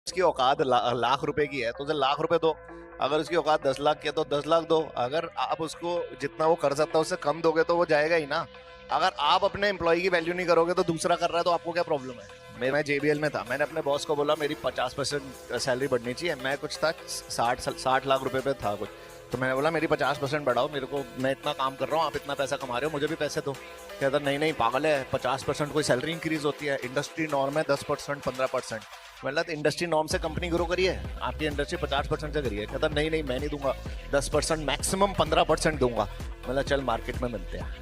उसकी औकात लाख रुपए की है तो उसे लाख रुपए दो। अगर उसकी औकात 10 लाख की है तो 10 लाख दो। अगर आप उसको जितना वो कर सकता है उससे कम दोगे तो वो जाएगा ही ना। अगर आप अपने एम्प्लॉय की वैल्यू नहीं करोगे तो दूसरा कर रहा है तो आपको क्या प्रॉब्लम है। मैं जेबीएल में था, मैंने अपने बॉस को बोला मेरी 50% सैलरी बढ़नी चाहिए। मैं कुछ था 60 लाख रुपए पे था कुछ। तो मैंने बोला मेरी 50% बढ़ाओ, मेरे को मैं इतना काम कर रहा हूँ, आप इतना पैसा कमा रहे हो, मुझे भी पैसे दो। कहता नहीं नहीं पागल है, 50% कोई सैलरी इंक्रीज होती है, इंडस्ट्री नॉर्म है 10% 15%। मतलब इंडस्ट्री नॉर्म से कंपनी ग्रो करी है, आपकी इंडस्ट्री 50% से करी है। कहता नहीं नहीं मैं नहीं दूंगा, 10% मैक्सिमम 15% दूंगा। मतलब चल मार्केट में मिलते हैं।